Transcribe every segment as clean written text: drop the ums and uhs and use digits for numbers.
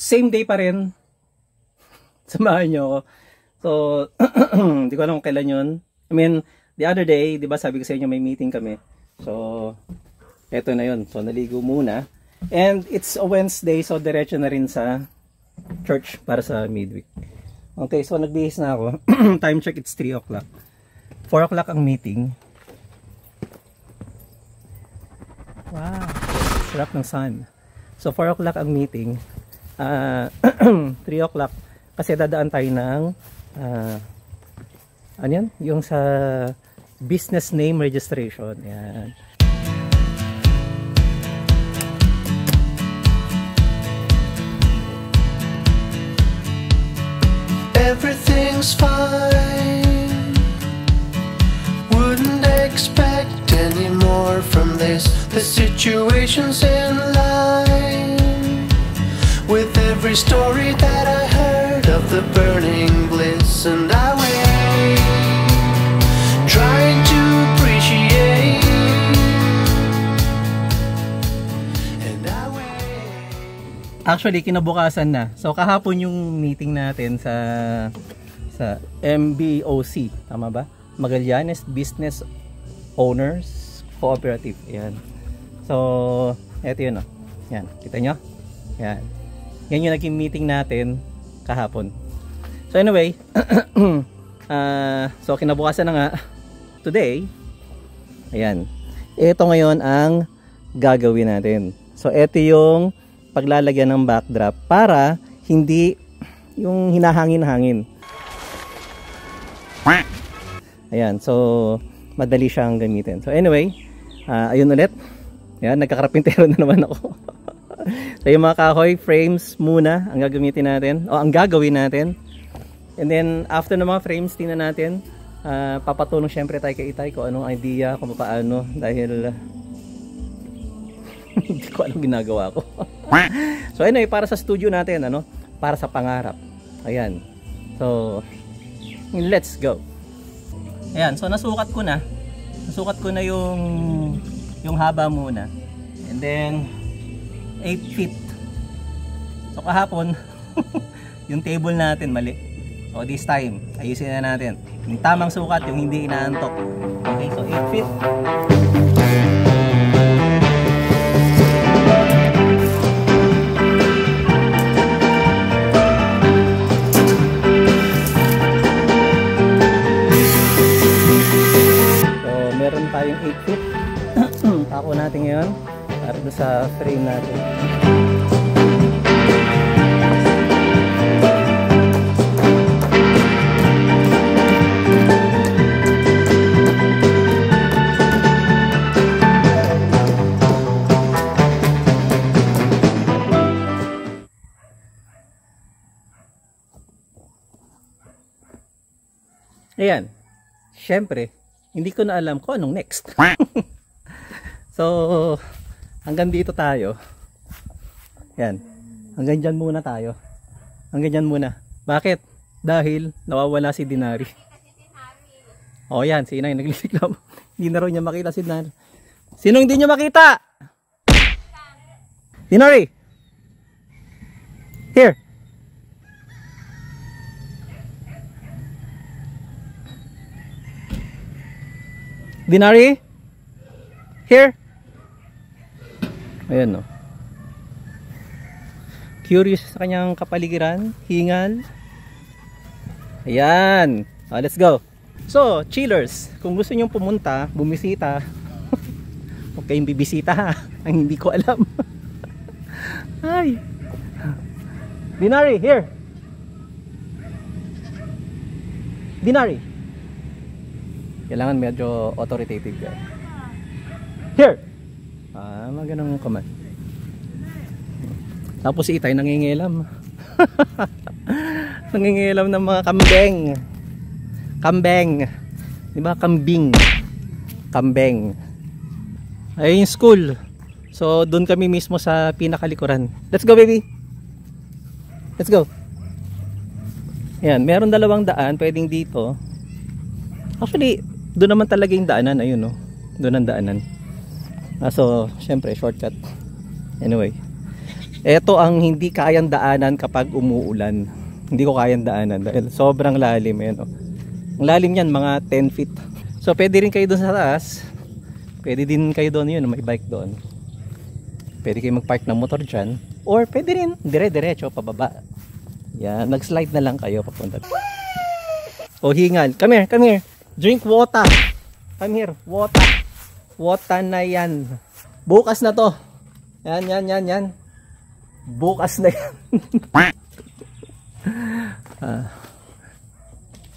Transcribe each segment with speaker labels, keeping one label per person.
Speaker 1: same day pa rin. Samahan nyo ako. So, hindi ko alam kung kailan yun. I mean, the other day, di ba sabi ko sa inyo may meeting kami. So, eto na yun. So, naligo muna. And it's a Wednesday, so diretso na rin sa church para sa midweek. Okay, so nagbihis na ako. Time check, it's 3 o'clock. 4 o'clock ang meeting. Wow, sarap ng sun. So 4 o'clock ang meeting. 3 o'clock kasi dadaan tayo ng ano yan? Yung sa business name registration. Yan.
Speaker 2: Everything's fine. Wouldn't expect any more from this. The situation's in line with every story that I heard of the burning bliss, and I wait, trying to appreciate, and I wait.
Speaker 1: Actually, kinabukasan na. So kahapon yung meeting natin sa MBOC, tama ba? Magallanes Business Owners Cooperative. Yan. So, eto yun, oh. Yan, kita nyo? Yan. Yan yung naging meeting natin kahapon. So anyway, so kinabukasan na nga today. Ayan. Ito ngayon ang gagawin natin. So ito yung paglalagyan ng backdrop para hindi yung hinahangin-hangin. Ayan, so madali siyang gamitin. So anyway, ayun ulit. Ayan, nagkakarapintero na naman ako. So yung mga kahoy frames muna ang gagamitin natin, o ang gagawin natin. And then after ng mga frames, tingnan natin, papatulong syempre tayo kay Itay kung anong idea, kung paano, dahil hindi ko alam ginagawa ko. So anyway, para sa studio natin, ano, para sa pangarap. Ayan. So let's go. Ayan, so nasukat ko na. Nasukat ko na yung haba muna. And then 8 feet. So kahapon yung table natin mali. So this time, ayusin na natin. Yung tamang sukat, yung hindi inaantok. Okay, so 8 feet. Meron tayong 8 feet. Tako natin ngayon para doon sa frame natin. Ayan. Siyempre, hindi ko na alam kung anong next. So, hanggang dito tayo. Yan. Hanggang dyan muna tayo. Hanggang dyan muna. Bakit? Dahil nawawala si Dinari. O yan, si Inay naglisiklam. Hindi na raw niya makita si Dinari. Sinong hindi niya makita? Dinari! Here! Dinari? Here? Ayan, no. Curious sa kanyang kapaligiran. Hingal. Ayan. Let's go. So, chillers, kung gusto nyong pumunta, bumisita. Huwag kayong bibisita ha. Ang hindi ko alam. Ay. Dinari, here. Dinari. Kailangan medyo authoritative ka. Here! Maganang command. Tapos si Itay nangingilam. Nangingilam ng mga kambeng. Kambeng. Diba? Kambing. Kambeng. Ay yung school. So doon kami mismo sa pinakalikuran. Let's go baby. Let's go. Ayan, meron dalawang daan. Pwedeng dito. Actually, doon naman talaga yung daanan. Ayun, no? Doon ang daanan. So, syempre, shortcut. Anyway. Ito ang hindi kayang daanan kapag umuulan. Hindi ko kayang daanan dahil sobrang lalim. Ayan, oh. Ang lalim yan, mga 10 feet. So pwede rin kayo doon sa taas. Pwede din kayo doon, yun, may bike doon. Pwede kayo mag-park ng motor dyan. Or pwede rin, dire-diretso, pababa. Yan, nag-slide na lang kayo papunta. O hingal, come here. Drink water. Come here, water. Water na yan. Bukas na to. Yan. Bukas na yan.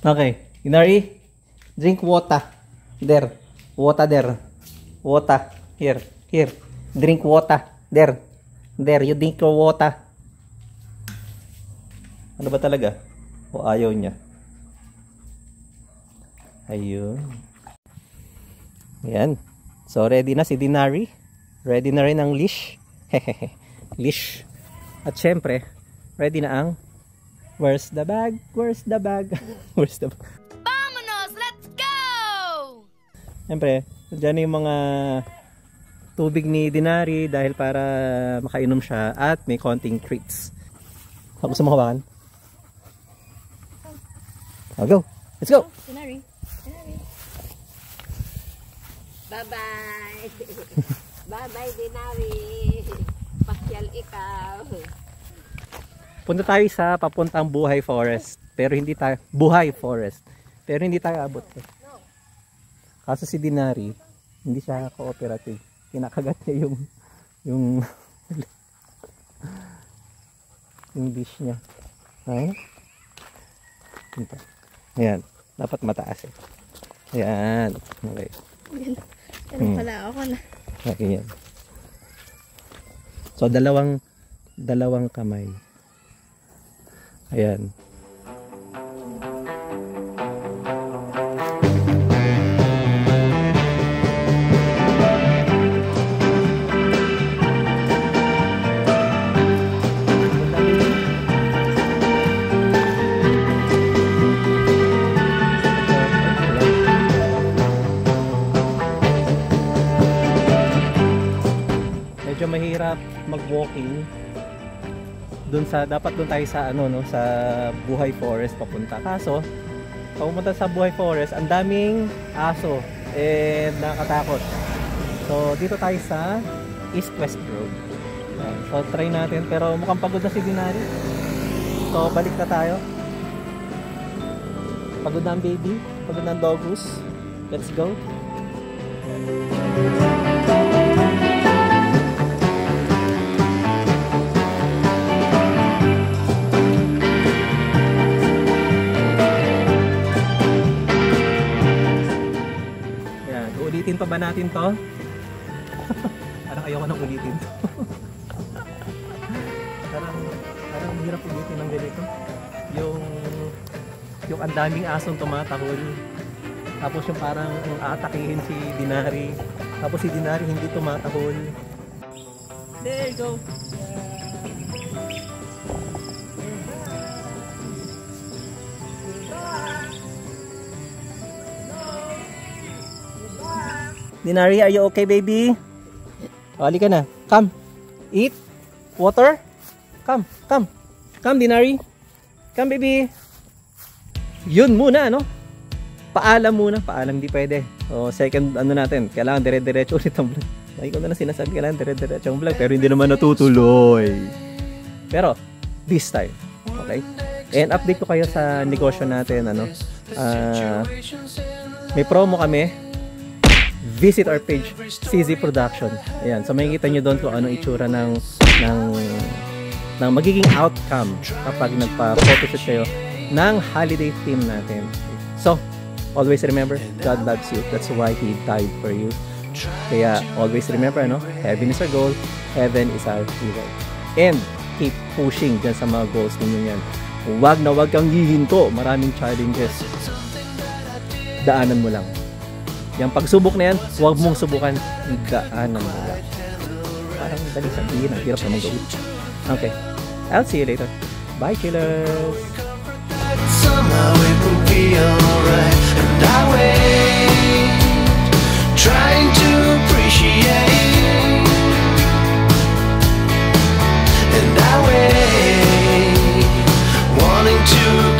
Speaker 1: Okay, Inari, drink water. There. Water there. Water. Here. Drink water. There, you drink your water. Ano ba talaga? O ayaw niya? Ayun. Ayan. So ready na si Dinari. Ready na rin ang leash. Leash. At syempre, ready na ang where's the bag? Where's the bag?
Speaker 3: Vamonos! Let's go!
Speaker 1: Syempre, dyan yung mga tubig ni Dinari dahil para makainom siya at may konting treats. Gusto mo hawakan? Oh, go! Let's go!
Speaker 3: Dinari. Bye-bye! Bye-bye, Dinari! Pakyal ikaw!
Speaker 1: Punta tayo sa papuntang Buhay Forest. Pero hindi tayo, Buhay Forest. Pero hindi tayo abot. Kaso si Dinari, hindi siya cooperative. Kinakagat niya yung dish niya. Ay? Ito. Ayan. Dapat mataas eh. Ayan. Okay.
Speaker 3: Ano pala ako na?
Speaker 1: Okay yan. So dalawang kamay. Ayan. Medyo mahirap mag-walking. Dapat doon tayo sa sa Buhay Forest papunta. Kaso, pag pumunta sa Buhay Forest, ang daming aso and nakakatakot. So, dito tayo sa East-West Road. So, try natin. Pero mukhang pagod na si Dinari. So, balik na tayo. Pagod na ang baby. Pagod na ang doggoose. Let's go. Ulitin pa ba natin to? Parang ayoko nang ulitin to. parang hirap ulitin ng ganito. Yung ang daming asong tumatahol. Tapos yung parang aatakihin si Dinari. Tapos si Dinari hindi tumatahol. There you go. Dinari, are you okay, baby? Hali ka na. Come. Eat. Water. Come. Come, Dinari. Come, baby. Yun muna, no? Paalam muna. Paalam, di pwede. O, second, natin. Kailangan dire-diretso ulit ang vlog. Lagi ko na sinasabi, kailangan dire-diretso ang vlog. Pero hindi naman natutuloy. Pero, this time. Okay? And update ko kayo sa negosyo natin, may promo kami. Visit our page, CZ Production. Ayan, so makikita nyo doon kung anong itsura ng magiging outcome kapag nagpa-photoshoot kayo ng holiday theme natin. So, always remember, God loves you. That's why He died for you. Kaya, always remember, heaven is our goal, heaven is our reward. And, keep pushing dyan sa mga goals ninyo yan. Huwag kang hihinto. Maraming challenges. Daanan mo lang. Yung pagsubok na yan, huwag mong subukan, daanan mo lang. Parang dali sabihin, ang hirap naman gawin. Okay, I'll see you later. Bye, chillers! Somehow it will be alright. And I wait, trying to appreciate. And
Speaker 2: to